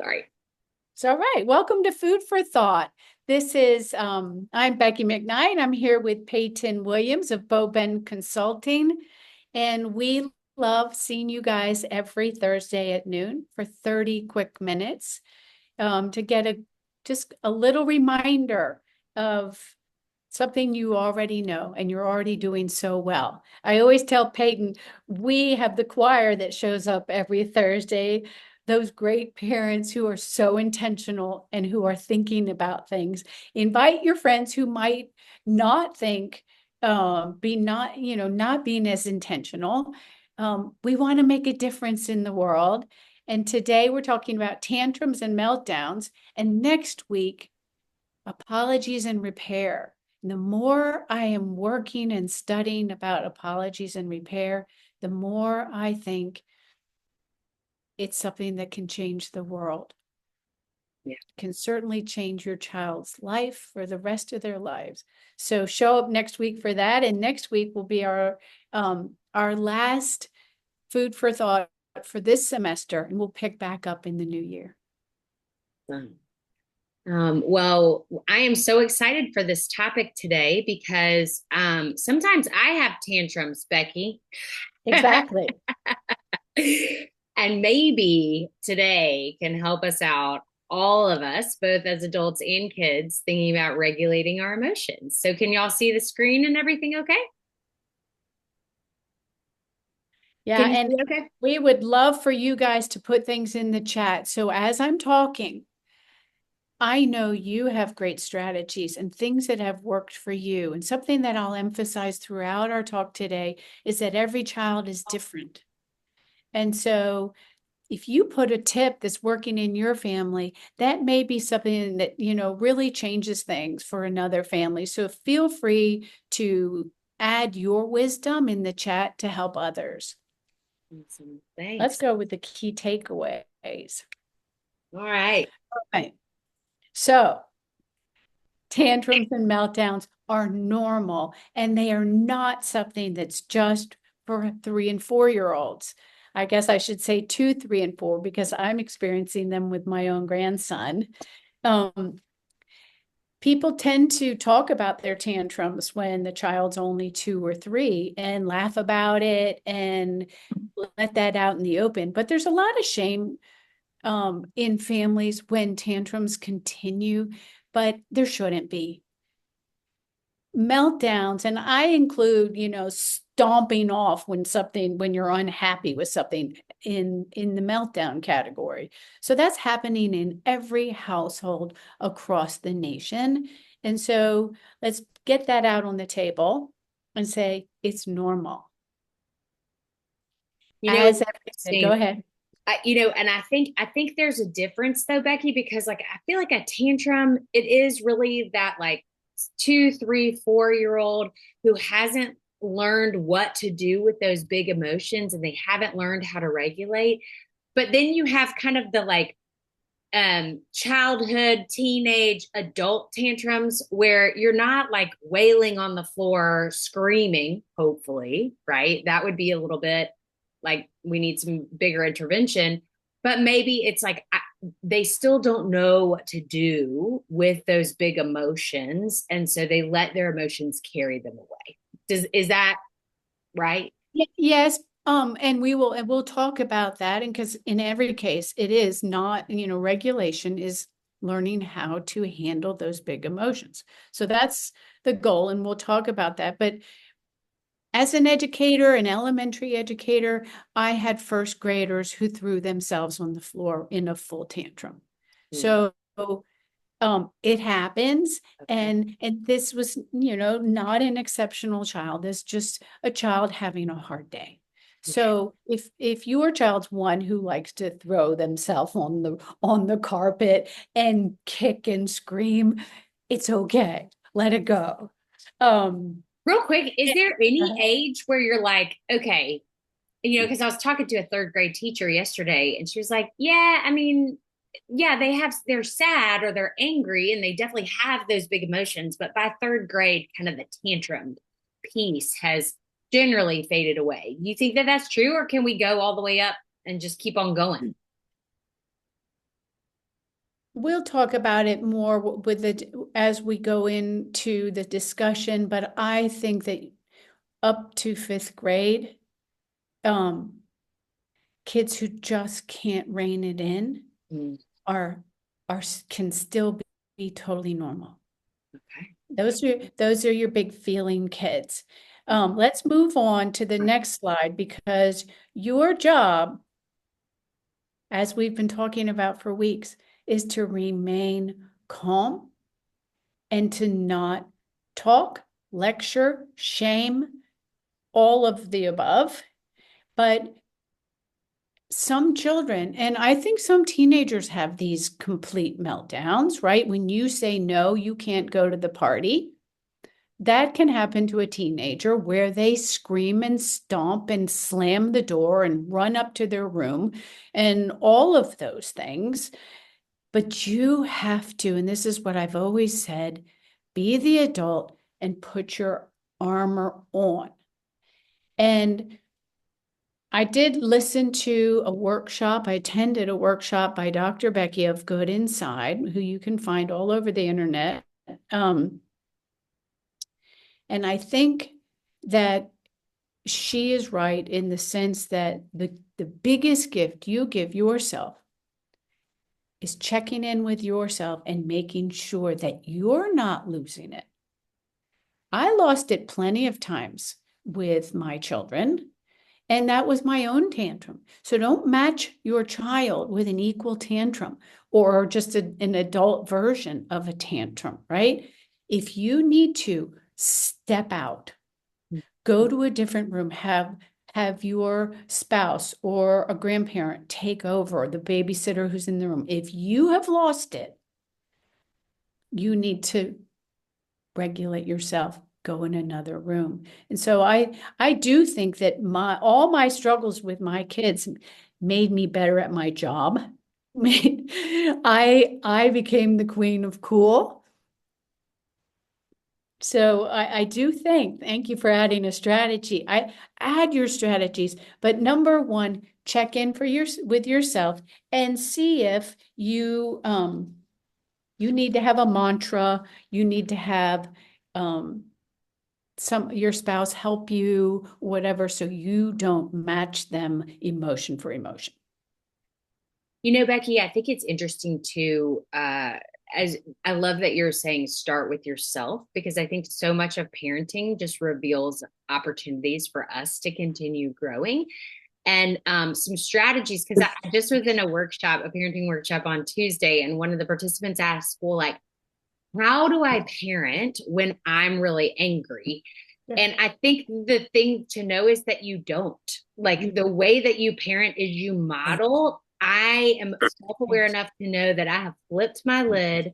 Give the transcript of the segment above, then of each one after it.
Sorry. So, all right, welcome to Food for Thought. This is I'm Becky McKnight. I'm here with Peyton Williams of Boben Consulting, and we love seeing you guys every Thursday at noon for 30 quick minutes to get just a little reminder of something you already know and you're already doing so well. I always tell Peyton, we have the choir that shows up every Thursday, those great parents who are so intentional and who are thinking about things. Invite your friends who might not think, be not, not being as intentional. We want to make a difference in the world. And today we're talking about tantrums and meltdowns. And next week, apologies and repair. And the more I am working and studying about apologies and repair, the more I think it's something that can change the world. Yeah. Can certainly change your child's life for the rest of their lives. So show up next week for that. And next week will be our last food for thought for this semester, and we'll pick back up in the new year. Well, I am so excited for this topic today because sometimes I have tantrums, Becky. Exactly. And maybe today can help us out, all of us, both as adults and kids, thinking about regulating our emotions. So, can y'all see the screen and everything okay? Yeah, Can you and see okay? we would love for you guys to put things in the chat. So as I'm talking, I know you have great strategies and things that have worked for you. And something that I'll emphasize throughout our talk today is that every child is different. And so if you put a tip that's working in your family, that may be something that, really changes things for another family. So feel free to add your wisdom in the chat to help others. Awesome. Let's Thanks. go with the key takeaways. All right. Right. So, tantrums and meltdowns are normal, and they are not something that's just for 3 and 4 year olds. I guess I should say 2, 3, and 4 because I'm experiencing them with my own grandson. Um, People tend to talk about their tantrums when the child's only 2 or 3 and laugh about it and let that out in the open. But there's a lot of shame in families when tantrums continue, but there shouldn't be. Meltdowns, and I include, stomping off when you're unhappy with something in the meltdown category. So that's happening in every household across the nation. And so let's get that out on the table and say it's normal. It's As everything, go interesting. ahead. And I think there's a difference though, Becky, because like I feel like a tantrum, it is really that like 2, 3, 4 year old who hasn't learned what to do with those big emotions and they haven't learned how to regulate. But then you have kind of the like childhood, teenage, adult tantrums where you're not like wailing on the floor, screaming, hopefully, right? That would be a little bit like we need some bigger intervention. But maybe it's like they still don't know what to do with those big emotions. And so they let their emotions carry them away. Is that right? Yes, and we'll talk about that. And because in every case, it is not, regulation is learning how to handle those big emotions. So that's the goal, and we'll talk about that. But as an educator, an elementary educator, I had first graders who threw themselves on the floor in a full tantrum. Hmm. So it happens, Okay. and this was, not an exceptional child. It's just a child having a hard day. Okay. So if your child's one who likes to throw themselves on the carpet and kick and scream, it's okay. Let it go. Um, Real quick, is there any age where you're like, okay, because I was talking to a third grade teacher yesterday and she was like, yeah, I mean, yeah, they're sad or they're angry and they definitely have those big emotions. But by third grade, kind of the tantrum piece has generally faded away. You think that that's true, or can we go all the way up and just keep on going? we'll talk about it more with as we go into the discussion, but I think that up to fifth grade, um, kids who just can't rein it in Mm, are can still be totally normal. okay. Those are your big feeling kids. Let's move on to the next slide because your job, as we've been talking about for weeks, is to remain calm and to not talk, lecture, shame, all of the above. But some children, and I think some teenagers have these complete meltdowns, right? When you say, no, you can't go to the party, that can happen to a teenager where they scream and stomp and slam the door and run up to their room and all of those things. But you have to, and this is what I've always said, be the adult and put your armor on. And I did listen to a workshop. I attended a workshop by Dr. Becky of Good Inside, who you can find all over the internet. And I think that she is right in the sense that the biggest gift you give yourself is checking in with yourself and making sure that you're not losing it. I lost it plenty of times with my children, and that was my own tantrum. So don't match your child with an equal tantrum or just an adult version of a tantrum, right? If you need to step out, go to a different room, have your spouse or a grandparent take over, the babysitter who's in the room. If you have lost it, you need to regulate yourself, go in another room. And so I do think that all my struggles with my kids made me better at my job. I became the queen of cool. So I do thank you for adding a strategy. I add your strategies, but number one, check in with yourself and see if you need to have a mantra, you need to have your spouse help you, whatever, so you don't match them emotion for emotion. Becky, I think it's interesting too. As I love that you're saying start with yourself because I think so much of parenting just reveals opportunities for us to continue growing and some strategies. Because I just was in a parenting workshop on Tuesday, and one of the participants asked, well, like, how do I parent when I'm really angry? And I think the thing to know is that you don't. Like the way that you parent is you model. I am self-aware enough to know that I have flipped my lid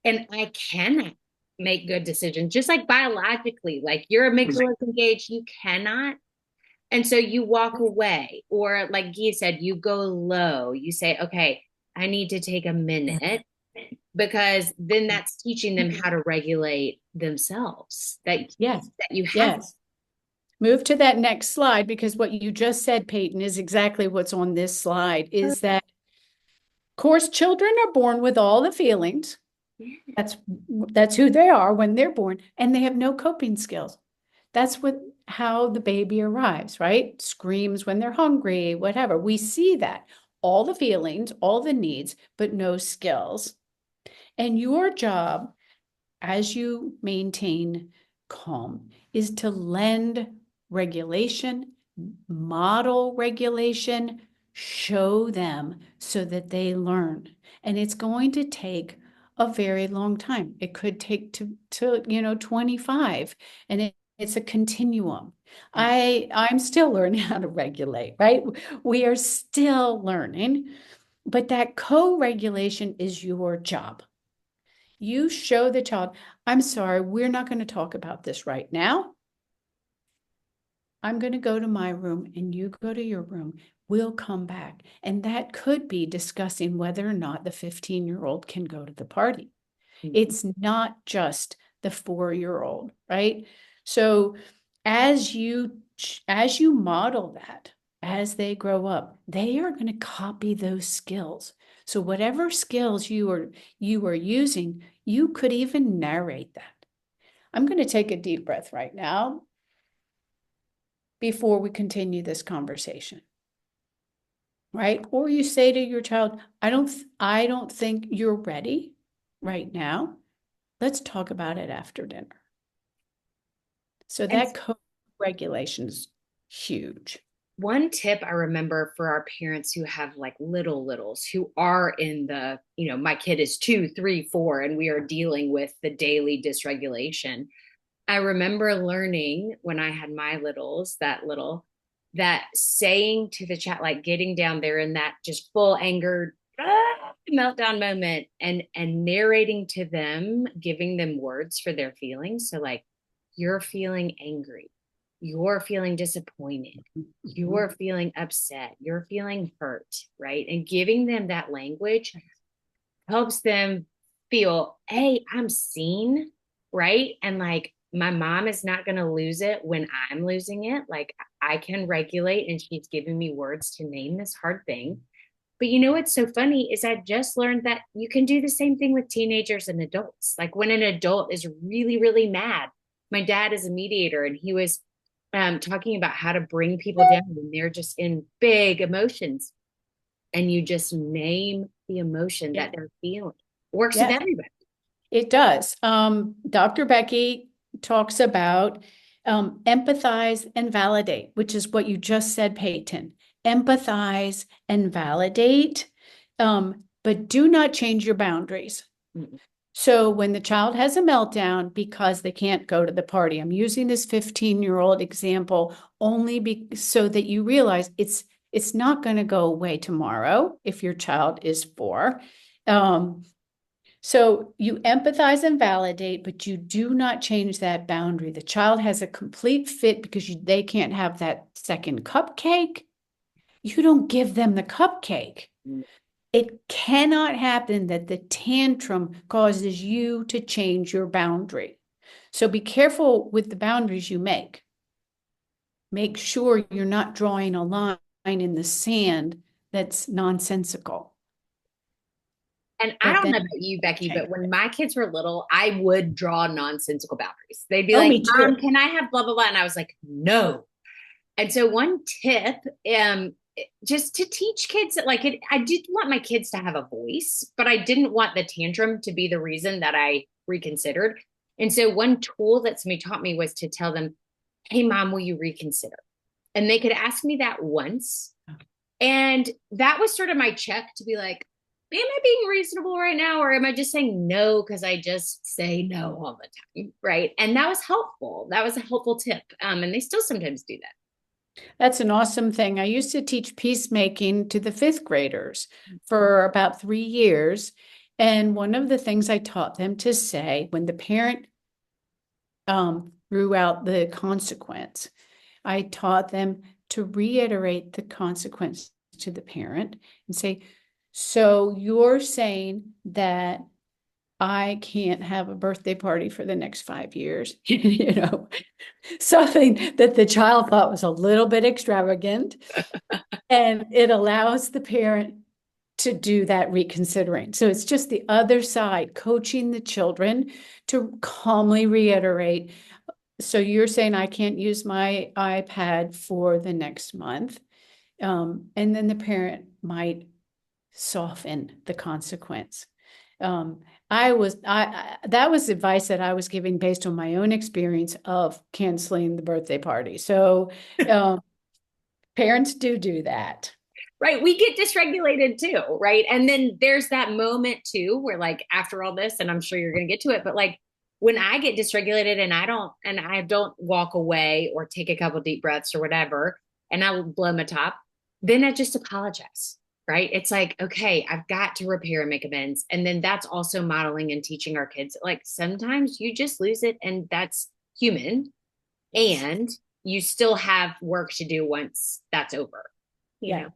and I cannot make good decisions, just like biologically, like your amygdala is engaged, you cannot. And so you walk away, or like Guy said, you go low. You say, okay, I need to take a minute because then that's teaching them how to regulate themselves. Yes, That you have. yes. Move to that next slide because what you just said, Peyton, is exactly what's on this slide, is that, of course, children are born with all the feelings. That's who they are when they're born, and they have no coping skills. That's how the baby arrives, right? Screams when they're hungry, whatever. We see that. All the feelings, all the needs, but no skills. And your job as you maintain calm is to lend regulation, model regulation, show them so that they learn. And it's going to take a very long time. It could take to 25, and it's a continuum. I'm still learning how to regulate, right? We are still learning, but that co-regulation is your job. You show the child, I'm sorry, we're not going to talk about this right now. I'm going to go to my room and you go to your room. We'll come back. And that could be discussing whether or not the 15-year-old can go to the party. It's not just the 4-year-old, right? So as you model that, as they grow up, they are going to copy those skills. So whatever skills you are using, you could even narrate that. I'm going to take a deep breath right now before we continue this conversation. Right? Or you say to your child, I don't think you're ready right now. Let's talk about it after dinner. So And that co-regulation is huge. one tip I remember for our parents who have like littles who are in the, my kid is 2, 3, 4, and we are dealing with the daily dysregulation. I remember learning when I had my littles, that saying to the chat, like getting down there in that just full anger meltdown moment and narrating to them, giving them words for their feelings. So like, you're feeling angry, you're feeling disappointed, you're feeling upset, you're feeling hurt, right? And giving them that language helps them feel, hey, I'm seen, right? And like, my mom is not going to lose it when I'm losing it. Like, I can regulate, and she's giving me words to name this hard thing. But what's so funny is I just learned that you can do the same thing with teenagers and adults. Like when an adult is really, really mad, my dad is a mediator, and he was talking about how to bring people down when they're just in big emotions. And you just name the emotion that they're feeling. Works with everybody. It does. Dr. Becky talks about empathize and validate, which is what you just said, Peyton. Empathize and validate, but do not change your boundaries. Mm-mm. So when the child has a meltdown because they can't go to the party, I'm using this 15-year-old example only so that you realize it's not going to go away tomorrow if your child is 4. So you empathize and validate, but you do not change that boundary. The child has a complete fit because they can't have that second cupcake. You don't give them the cupcake. It cannot happen that the tantrum causes you to change your boundary. So be careful with the boundaries you make. Make sure you're not drawing a line in the sand that's nonsensical. And I don't know about you, Becky, but when my kids were little, I would draw nonsensical boundaries. They'd be like, Mom, can I have blah, blah, blah? And I was like, no. And so one tip, just to teach kids that like I did want my kids to have a voice, but I didn't want the tantrum to be the reason that I reconsidered. And so one tool that somebody taught me was to tell them, hey, Mom, will you reconsider? And they could ask me that once. And that was sort of my check to be like, am I being reasonable right now? Or am I just saying no because I just say no all the time? Right. And that was helpful. That was a helpful tip. And they still sometimes do that. That's an awesome thing. I used to teach peacemaking to the 5th graders for about 3 years. And one of the things I taught them to say when the parent threw out the consequence, I taught them to reiterate the consequence to the parent and say, so you're saying that I can't have a birthday party for the next 5 years, something that the child thought was a little bit extravagant. And it allows the parent to do that reconsidering. So it's just the other side, coaching the children to calmly reiterate. So you're saying I can't use my iPad for the next month. And then the parent might soften the consequence. That was advice that I was giving based on my own experience of canceling the birthday party. So parents do that. Right. We get dysregulated too. Right. And then there's that moment too, where like after all this, and I'm sure you're going to get to it, but like when I get dysregulated and I don't walk away or take a couple deep breaths or whatever, and I'll blow my top, then I just apologize. Right. It's like, okay, I've got to repair and make amends. And then that's also modeling and teaching our kids, like sometimes you just lose it and that's human. And you still have work to do once that's over. You know?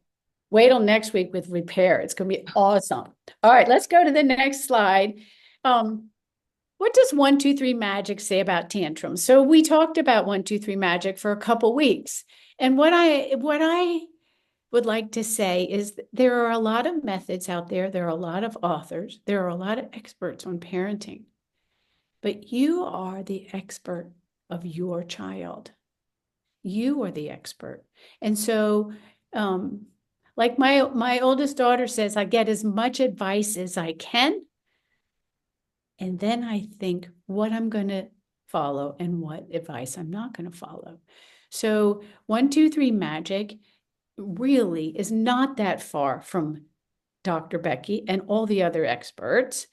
Wait till next week with repair. It's going to be awesome. All right, let's go to the next slide. What does 1, 2, 3 magic say about tantrums? So we talked about 1, 2, 3 magic for a couple weeks. And what I would like to say is there are a lot of methods out there. There are a lot of authors. There are a lot of experts on parenting, but you are the expert of your child. You are the expert. And so, like my oldest daughter says, I get as much advice as I can. And then I think what I'm going to follow and what advice I'm not going to follow. So 1, 2, 3 Magic really is not that far from Dr. Becky and all the other experts,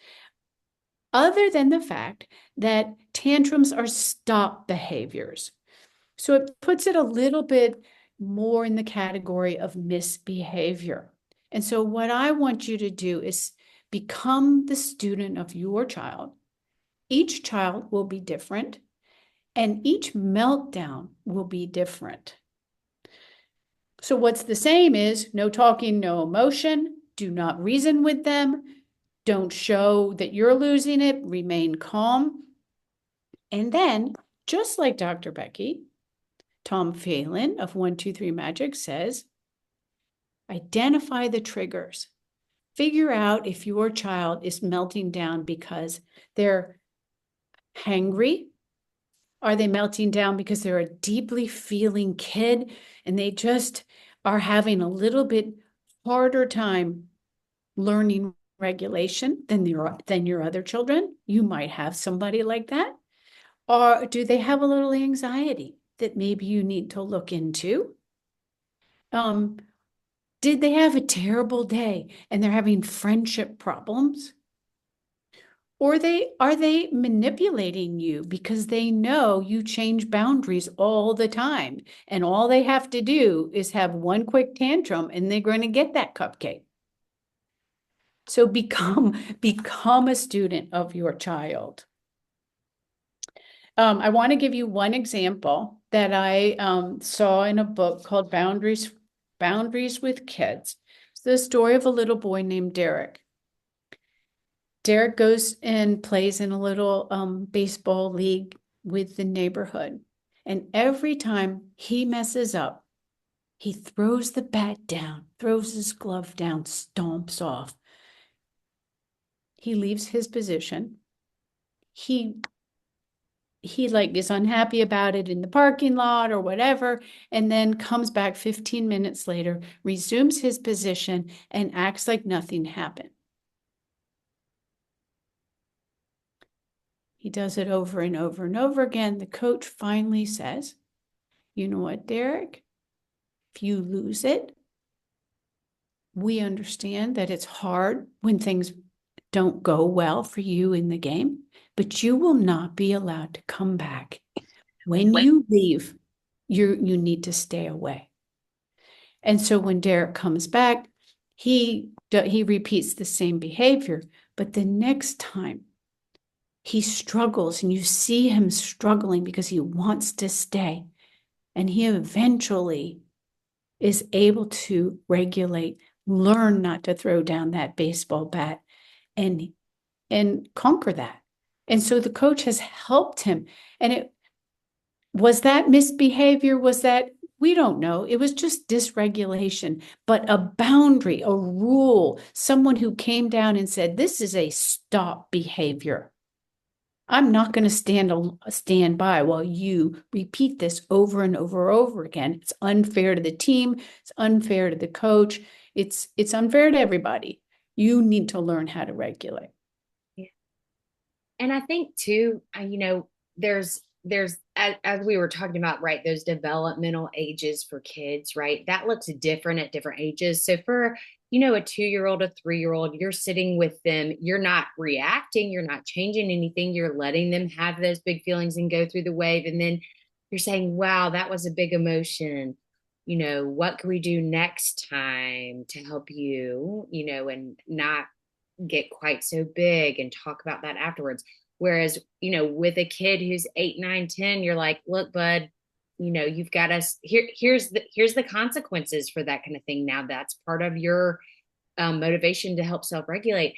other than the fact that tantrums are stop behaviors. So it puts it a little bit more in the category of misbehavior. And so what I want you to do is become the student of your child. Each child will be different, and each meltdown will be different. So what's the same is no talking, no emotion, do not reason with them, don't show that you're losing it, remain calm. And then, just like Dr. Becky, Tom Phelan of 1, 2, 3 Magic says, identify the triggers. Figure out if your child is melting down because they're hangry. Are they melting down because they're a deeply feeling kid and they just are having a little bit harder time learning regulation than your other children? You might have somebody like that. Or do they have a little anxiety that maybe you need to look into? Did they have a terrible day and they're having friendship problems? Or are they manipulating you because they know you change boundaries all the time and all they have to do is have one quick tantrum and they're going to get that cupcake. So become a student of your child. I want to give you one example that I saw in a book called Boundaries with Kids. It's the story of a little boy named Derek. Derek goes and plays in a little baseball league with the neighborhood. And every time he messes up, he throws the bat down, throws his glove down, stomps off. He leaves his position. He like is unhappy about it in the parking lot or whatever, and then comes back 15 minutes later, resumes his position, and acts like nothing happened. He does it over and over and over again. The coach finally says, you know what, Derek? If you lose it, we understand that it's hard when things don't go well for you in the game, but you will not be allowed to come back. When you leave, you need to stay away. And so when Derek comes back, he repeats the same behavior, but the next time he struggles and you see him struggling because he wants to stay, and he eventually is able to regulate, learn not to throw down that baseball bat and conquer that. And so the coach has helped him. And it was that misbehavior, we don't know. It was just dysregulation, but a boundary, a rule, someone who came down and said, this is a stop behavior. I'm not going to stand by while you repeat this over and over and over again. It's unfair to the team. It's unfair to the coach. It's unfair to everybody. You need to learn how to regulate. Yeah. And I think too, there's as we were talking about, right, those developmental ages for kids, right? That looks different at different ages. So for, a 2-year-old, a 3-year-old, you're sitting with them, you're not reacting, you're not changing anything, you're letting them have those big feelings and go through the wave. And then you're saying, wow, that was a big emotion. What can we do next time to help you, and not get quite so big, and talk about that afterwards. Whereas, with a kid who's 8, 9, 10, you're like, look, bud, you've got us here. Here's the consequences for that kind of thing. Now that's part of your motivation to help self-regulate.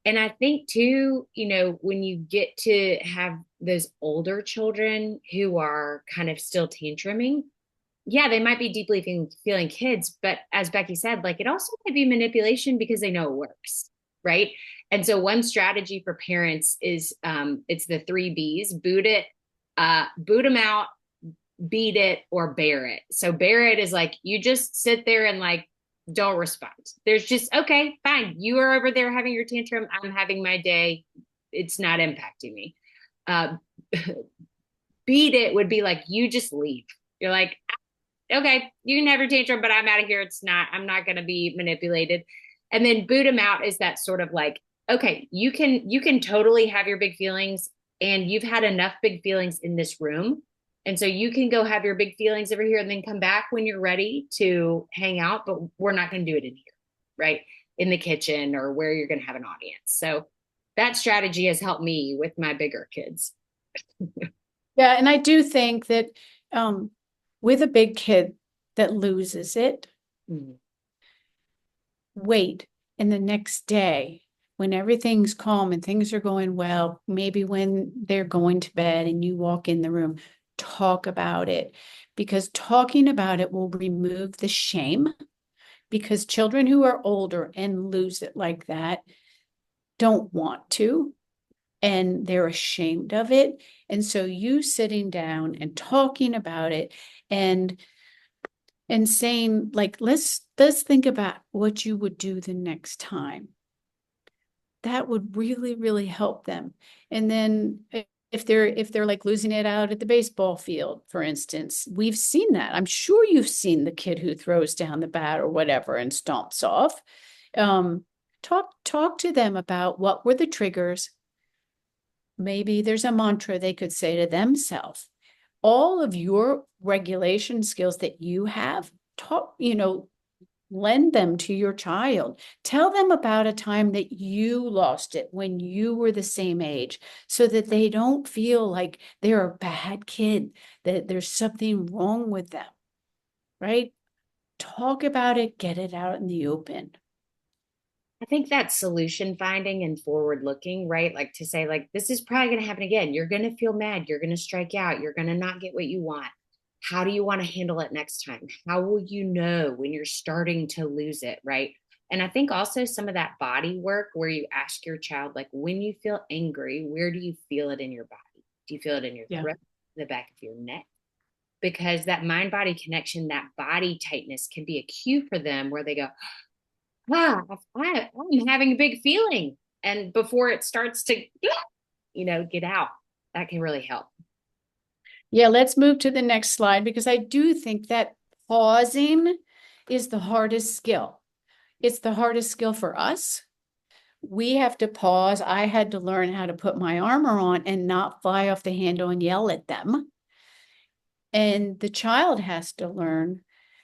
And I think too, when you get to have those older children who are kind of still tantruming, yeah, they might be deeply feeling kids, but as Becky said, like it also might be manipulation because they know it works, right? And so one strategy for parents is it's the three B's: boot it, boot them out, beat it, or bear it. So bear it is like you just sit there and like don't respond. There's just okay, fine. You are over there having your tantrum. I'm having my day. It's not impacting me. Uh, beat it would be like you just leave. You're like, okay, you can have your tantrum, but I'm out of here. I'm not going to be manipulated. And then boot them out is that sort of like, okay, you can totally have your big feelings, and you've had enough big feelings in this room. And so you can go have your big feelings over here and then come back when you're ready to hang out, but we're not going to do it in here, right? In the kitchen or where you're going to have an audience. So that strategy has helped me with my bigger kids. Yeah, and I do think that um, with a big kid that loses it, Mm-hmm. wait, and the next day, when everything's calm and things are going well, maybe when they're going to bed and you walk in the room, talk about it, because talking about it will remove the shame. Because children who are older and lose it like that don't want to, and they're ashamed of it. And so you sitting down and talking about it and saying, like, let's think about what you would do the next time. That would really, really help them. And then if they're like losing it out at the baseball field, for instance, we've seen that. I'm sure you've seen the kid who throws down the bat or whatever and stomps off. Um, talk to them about what were the triggers. Maybe there's a mantra they could say to themselves. All of your regulation skills that you have, lend them to your child. Tell them about a time that you lost it when you were the same age, so that they don't feel like they're a bad kid, that there's something wrong with them, right? Talk about it, get it out in the open. I think that's solution finding and forward looking, right? Like to say, like, this is probably going to happen again. You're going to feel mad. You're going to strike out. You're going to not get what you want. How do you want to handle it next time? How will you know when you're starting to lose it, right? And I think also some of that body work where you ask your child, like, when you feel angry, where do you feel it in your body? Do you feel it in your Yeah. throat, the back of your neck? Because that mind body connection, that body tightness can be a cue for them where they go, wow, I'm having a big feeling. And before it starts to, get out, that can really help. Yeah, let's move to the next slide, because I do think that pausing is the hardest skill. It's the hardest skill for us. We have to pause. I had to learn how to put my armor on and not fly off the handle and yell at them. And the child has to learn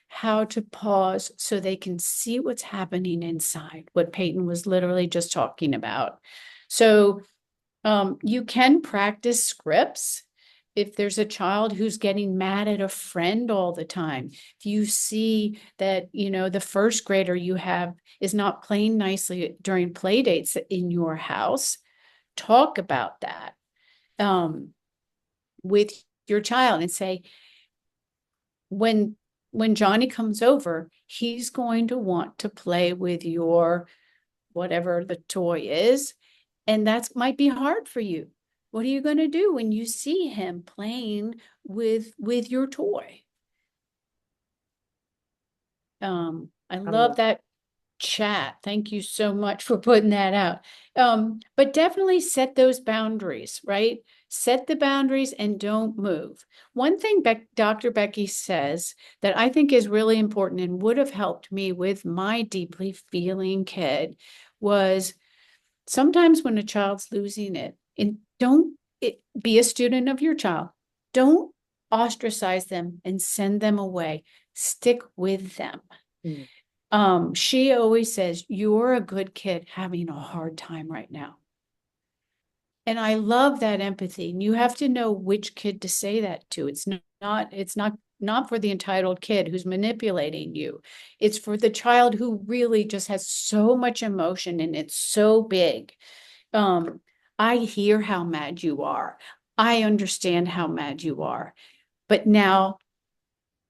how to pause so they can see what's happening inside, what Peyton was literally just talking about. So you can practice scripts. If there's a child who's getting mad at a friend all the time, if you see that, the first grader you have is not playing nicely during play dates in your house, talk about that with your child and say, when Johnny comes over, he's going to want to play with your whatever the toy is, and that might be hard for you. What are you going to do when you see him playing with your toy? I I love love that chat. Thank you so much for putting that out. But definitely set those boundaries, right? Set the boundaries and don't move. One thing Dr. Becky says that I think is really important and would have helped me with my deeply feeling kid was, sometimes when a child's losing it, and be a student of your child. Don't ostracize them and send them away. Stick with them. it. She always says, you're a good kid having a hard time right now. And I love that empathy. And you have to know which kid to say that to. It's not for the entitled kid who's manipulating you. It's for the child who really just has so much emotion and it's so big. I hear how mad you are. I understand how mad you are. But now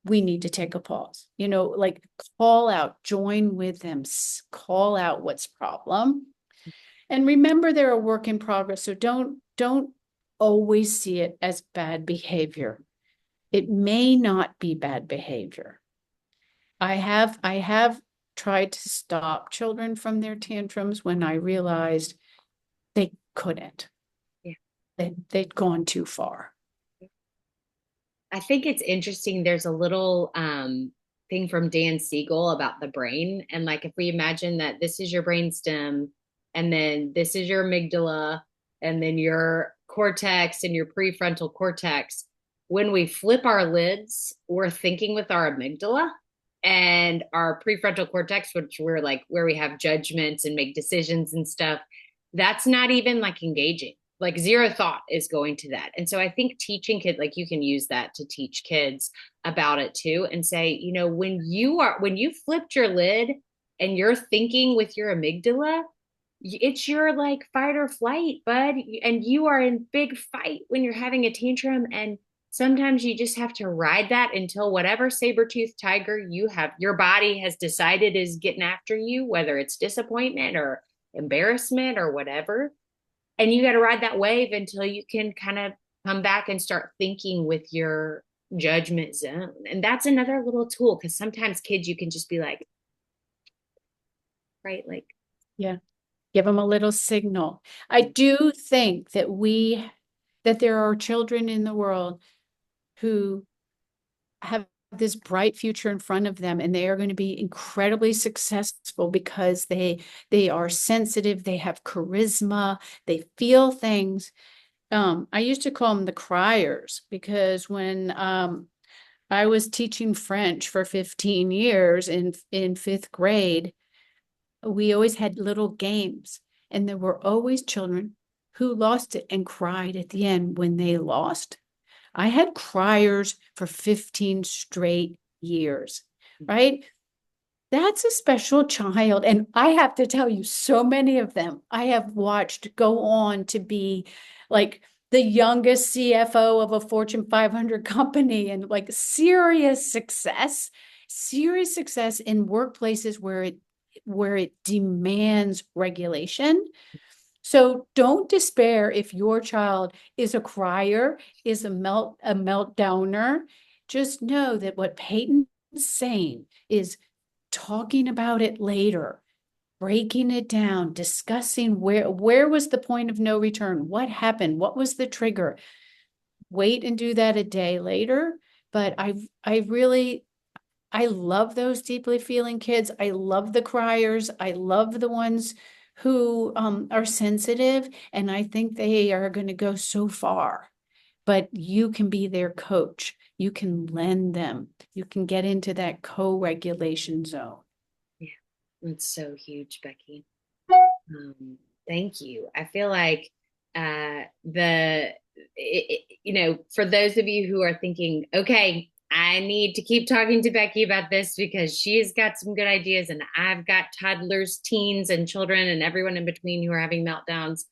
we need to take a pause. Like call out, join with them, call out what's problem. And remember they're a work in progress. So don't always see it as bad behavior. It may not be bad behavior. I have tried to stop children from their tantrums when I realized they couldn't. Yeah. They'd gone too far. I think it's interesting. There's a little thing from Dan Siegel about the brain. And like, if we imagine that this is your brain stem, and then this is your amygdala, and then your cortex and your prefrontal cortex, when we flip our lids, we're thinking with our amygdala, and our prefrontal cortex, which we're like where we have judgments and make decisions and stuff, that's not even like engaging. Like zero thought is going to that. And so I think teaching kids, like you can use that to teach kids about it too, and say, when you flipped your lid and you're thinking with your amygdala, it's your like fight or flight, bud. And you are in big fight when you're having a tantrum. And sometimes you just have to ride that until whatever saber-toothed tiger your body has decided is getting after you, whether it's disappointment or embarrassment or whatever. And you got to ride that wave until you can kind of come back and start thinking with your judgment zone. And that's another little tool, because sometimes kids, you can just be like, right, like, Yeah. Give them a little signal. I do think that there are children in the world who have this bright future in front of them, and they are going to be incredibly successful because they are sensitive, they have charisma, they feel things. I used to call them the criers, because when I was teaching French for 15 years in fifth grade, we always had little games, and there were always children who lost it and cried at the end when they lost. I had criers for 15 straight years, right? That's a special child. And I have to tell you, so many of them I have watched go on to be like the youngest CFO of a Fortune 500 company, and like serious success in workplaces where it demands regulation. So don't despair if your child is a crier, is a meltdowner. Just know that what Peyton's saying is talking about it later, breaking it down, discussing where was the point of no return, what happened, what was the trigger. Wait and do that a day later. But I love those deeply feeling kids. I love the criers. I love the ones who are sensitive, and I think they are going to go so far. But you can be their coach. You can lend them. You can get into that co-regulation zone. yeah, it's so huge, Becky. Thank you. I feel like for those of you who are thinking, okay, I need to keep talking to Becky about this because she's got some good ideas, and I've got toddlers, teens, and children, and everyone in between who are having meltdowns.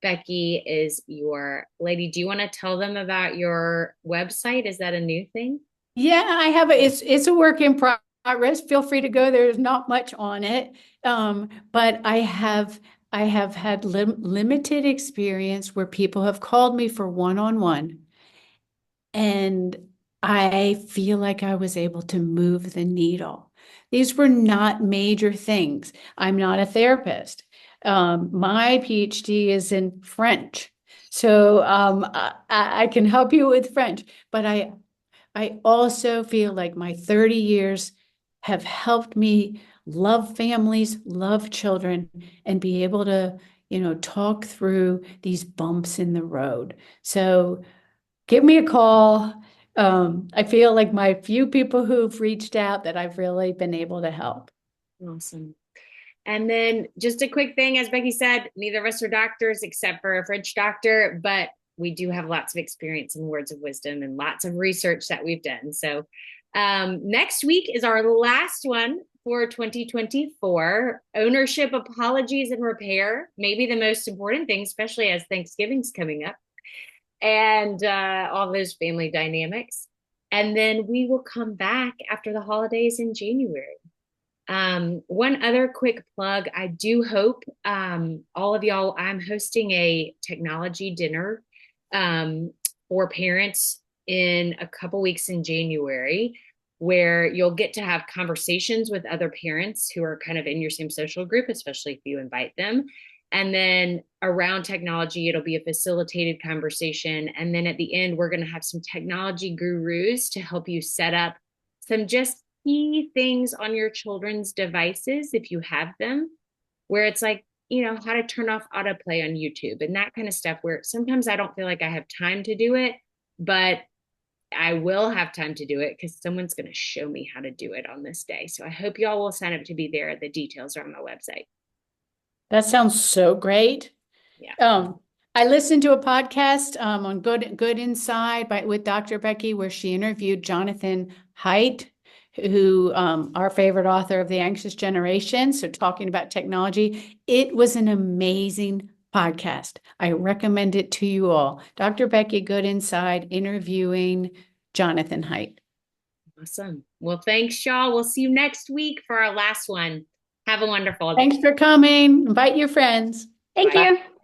Becky is your lady. Do you want to tell them about your website? Is that a new thing? Yeah, I have it's a work in progress. Feel free to go. There's not much on it. But I have had limited experience where people have called me for one-on-one, and I feel like I was able to move the needle. These were not major things. I'm not a therapist. My PhD is in French. So I can help you with French, but I also feel like my 30 years have helped me love families, love children, and be able to, talk through these bumps in the road. So give me a call. I feel like my few people who've reached out that I've really been able to help. Awesome. And then just a quick thing, as Becky said, neither of us are doctors except for a French doctor, but we do have lots of experience and words of wisdom and lots of research that we've done. So next week is our last one for 2024. Ownership, apologies, and repair, maybe the most important thing, especially as Thanksgiving's coming up, and all those family dynamics. And then we will come back after the holidays in January. One other quick plug, I do hope all of y'all, I'm hosting a technology dinner um, for parents in a couple weeks in January, where you'll get to have conversations with other parents who are kind of in your same social group, especially if you invite them. And then around technology, it'll be a facilitated conversation. And then at the end, we're going to have some technology gurus to help you set up some just key things on your children's devices if you have them, where it's like, how to turn off autoplay on YouTube and that kind of stuff, where sometimes I don't feel like I have time to do it, but I will have time to do it because someone's going to show me how to do it on this day. So I hope y'all will sign up to be there. The details are on my website. That sounds so great. Yeah. Um, I listened to a podcast on Good Inside with Dr. Becky, where she interviewed Jonathan Haidt, who our favorite author of The Anxious Generation. So talking about technology, it was an amazing podcast. I recommend it to you all. Dr. Becky, Good Inside, interviewing Jonathan Haidt. Awesome. Well, thanks, y'all. We'll see you next week for our last one. Have a wonderful day. Thanks for coming. Invite your friends. Thank Bye. you.